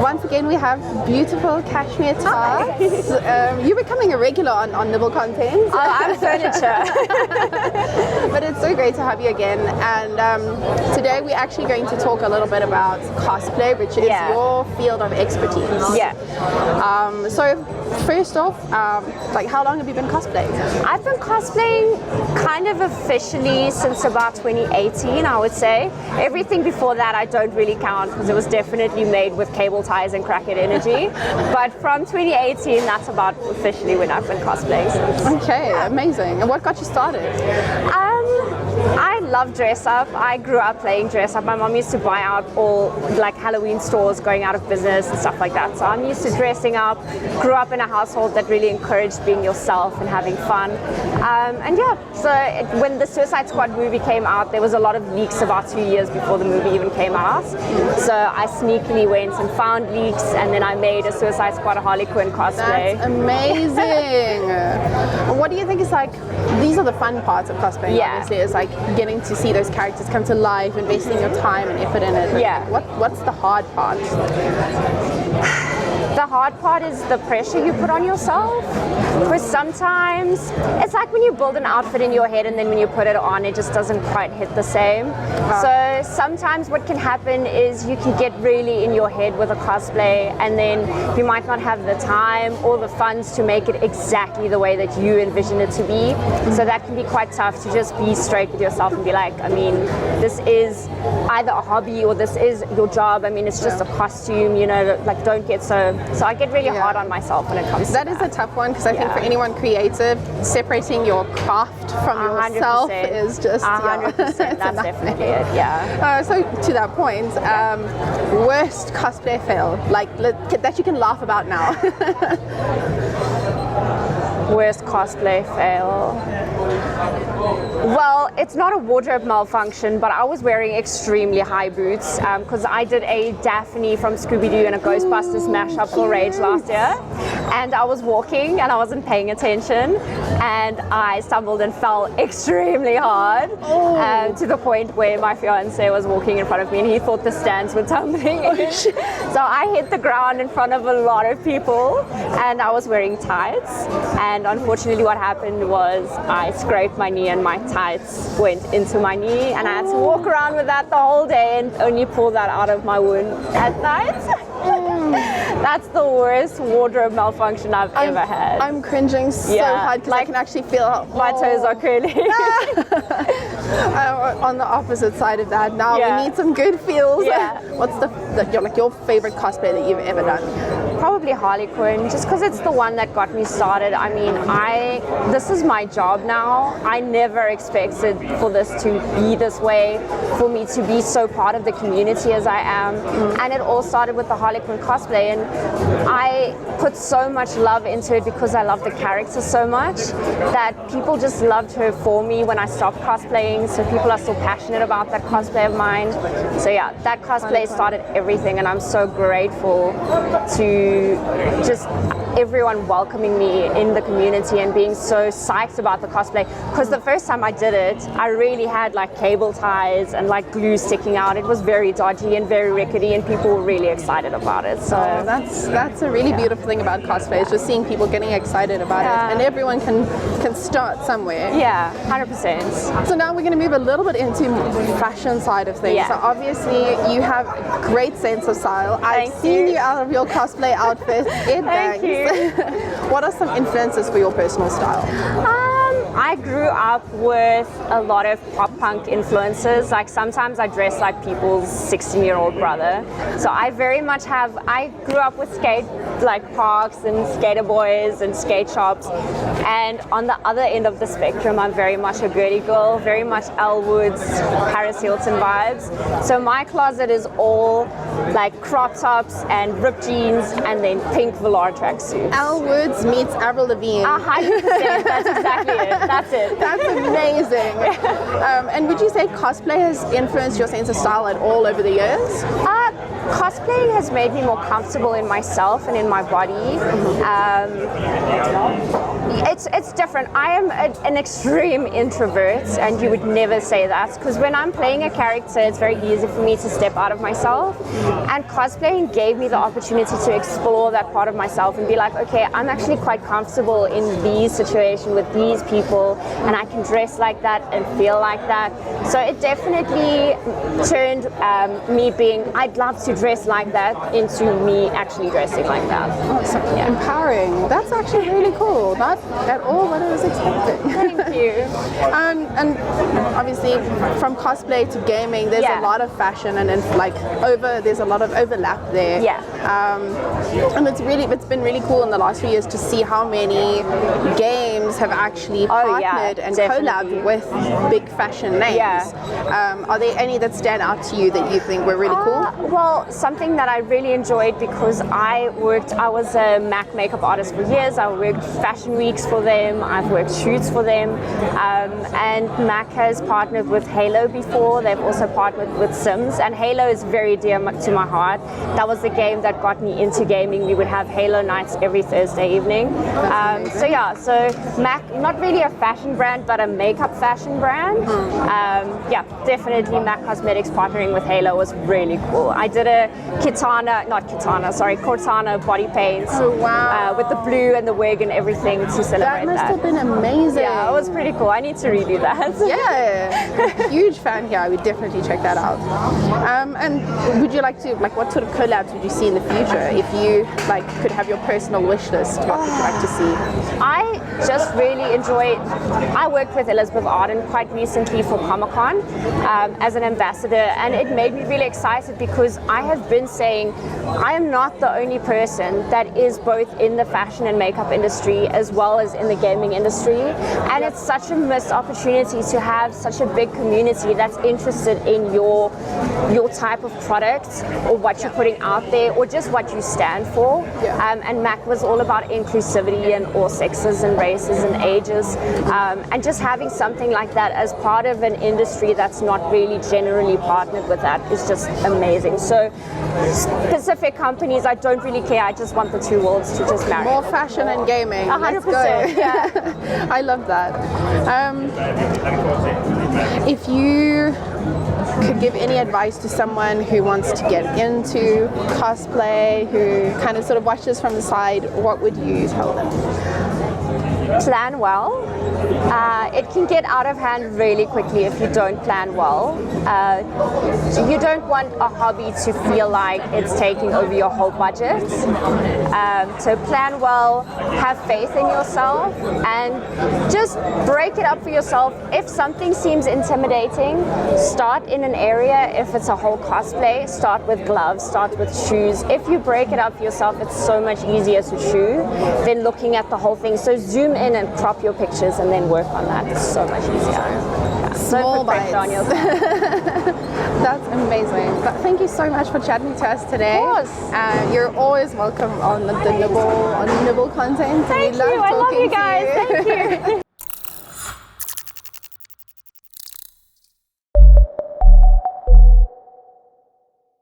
once again we have beautiful cashmere tops. You're becoming a regular on Nibble content. I'm furniture. But it's so great to have you again. And today we're actually going to talk a little bit about cosplay, which is your field of expertise. Yeah. So first off, like how long have you been cosplaying? I've been cosplaying kind of officially since about 2018, I would say. Everything before that I don't really count because it was definitely made with cable ties and crackhead energy. But from 2018, that's about officially when I've been cosplaying since. Okay, amazing. And what got you started? I love dress up. I grew up playing dress up. My mom used to buy out all like Halloween stores going out of business and stuff like that. So I'm used to dressing up. Grew up in a household that really encouraged being yourself and having fun. And yeah, so when the Suicide Squad movie came out, there was a lot of leaks about 2 years before the movie even came out. So I sneakily went and found leaks, and then I made a Suicide Squad Harley Quinn cosplay. That's amazing. What do you think is like, these are the fun parts of cosplaying, obviously, is like getting to see those characters come to life, investing your time and effort in it. Yeah. What's the hard part? The hard part is the pressure you put on yourself, because sometimes it's like when you build an outfit in your head and then when you put it on, it just doesn't quite hit the same. So sometimes what can happen is you can get really in your head with a cosplay, and then you might not have the time or the funds to make it exactly the way that you envision it to be. So that can be quite tough, to just be straight with yourself and be like, I mean, this is either a hobby or this is your job. I mean, it's just a costume, you know, like don't get so I get really hard on myself when it comes to that. That is a tough one, because I think for anyone creative, separating your craft from yourself is just 100%. That's definitely it. Yeah. So to that point, worst cosplay fail, like that you can laugh about now. Worst cosplay fail. Well, it's not a wardrobe malfunction, but I was wearing extremely high boots because I did a Daphne from Scooby-Doo and a Ghostbusters mashup for Rage last year. And I was walking and I wasn't paying attention, and I stumbled and fell extremely hard to the point where my fiance was walking in front of me and he thought the stands were tumbling in. So I hit the ground in front of a lot of people, and I was wearing tights. And unfortunately what happened was I scraped my knee and my tights went into my knee, and I had to walk around with that the whole day and only pull that out of my wound at night. That's the worst wardrobe malfunction I've ever had. I'm cringing so hard because I can actually feel my toes are curling. On the opposite side of that, now we need some good feels. What's your favorite cosplay that you've ever done? Probably Harley Quinn, just because it's the one that got me started. I mean, this is my job now. I never expected for this to be this way, for me to be so part of the community as I am. And it all started with the Harley Quinn cosplay, and I put so much love into it because I love the character so much that people just loved her for me when I stopped cosplaying. So people are still passionate about that cosplay of mine. So yeah, that cosplay started everything, and I'm so grateful to just everyone welcoming me in the community and being so psyched about the cosplay. Because the first time I did it, I really had like cable ties and like glue sticking out. It was very dodgy and very rickety, and people were really excited about it. So that's a really beautiful thing about cosplay, is just seeing people getting excited about it, and everyone can start somewhere. Yeah, 100%. So now we're going to move a little bit into fashion side of things. So obviously you have a great sense of style. I've seen you out of your cosplay outfits. Thank you. What are some influences for your personal style? I grew up with a lot of pop punk influences. Like sometimes I dress like people's 16-year-old brother. So I grew up with skate like parks and skater boys and skate shops. And on the other end of the spectrum, I'm very much a girly girl, very much Elle Woods, Paris Hilton vibes. So my closet is all like crop tops and ripped jeans and then pink velour tracksuits. Elle Woods meets Avril Lavigne. 100%, that's exactly it. That's it. That's amazing. And would you say cosplay has influenced your sense of style at all over the years? Cosplaying has made me more comfortable in myself and in my body. It's different. I am an extreme introvert, and you would never say that, because when I'm playing a character, it's very easy for me to step out of myself, and cosplaying gave me the opportunity to explore that part of myself and be like, okay, I'm actually quite comfortable in these situations with these people, and I can dress like that and feel like that. So it definitely turned me being, I'd love to dress like that, into me actually dressing like that. Awesome. Yeah. Empowering. That's actually really cool. Not at all what I was expecting. Thank you. And obviously from cosplay to gaming, there's a lot of fashion and there's a lot of overlap there. Yeah. And it's been really cool in the last few years to see how many games have actually partnered and collabed with big fashion names. Yeah. Are there any that stand out to you that you think were really cool? Well, something that I really enjoyed, because I was a MAC makeup artist for years. I worked fashion weeks for them. I've worked shoots for them. And MAC has partnered with Halo before. They've also partnered with Sims, and Halo is very dear to my heart. That was the game that got me into gaming. We would have Halo nights every Thursday evening. So MAC, not really a fashion brand, but a makeup fashion brand. Definitely MAC Cosmetics partnering with Halo was really cool. I did a Cortana body paint. Oh, wow. With the blue and the wig and everything to celebrate that. That must have been amazing. Yeah, it was pretty cool. I need to redo that. Yeah, huge fan here. I would definitely check that out. And would you like to, what sort of collabs would you see in the future if you could have your personal wish list? What would you like to see? I just really enjoy. I worked with Elizabeth Arden quite recently for Comic-Con as an ambassador, and it made me really excited, because I have been saying I am not the only person that is both in the fashion and makeup industry as well as in the gaming industry, and it's such a missed opportunity to have such a big community that's interested in your type of product or what you're putting out there, or just what you stand for. And MAC was all about inclusivity and all sexes and races and ages, and just having something like that as part of an industry that's not really generally partnered with that is just amazing. So specific companies, I don't really care. I just want the two worlds to just marry. More fashion and gaming. 100%. Let's go. Yeah. I love that. If you could give any advice to someone who wants to get into cosplay, who kind of sort of watches from the side, what would you tell them? Plan well. It can get out of hand really quickly if you don't plan well. You don't want a hobby to feel like it's taking over your whole budget. So plan well, have faith in yourself, and just break it up for yourself. If something seems intimidating, start in an area. If it's a whole cosplay, start with gloves, start with shoes. If you break it up for yourself, it's so much easier to shoot than looking at the whole thing. So zoom in and crop your pictures and then work on that. It's so much easier. Yeah. Small bites. On yourself. That's amazing. But thank you so much for chatting to us today. Of course. You're always welcome on the Nibble content. Thank you. I love you guys. Thank you.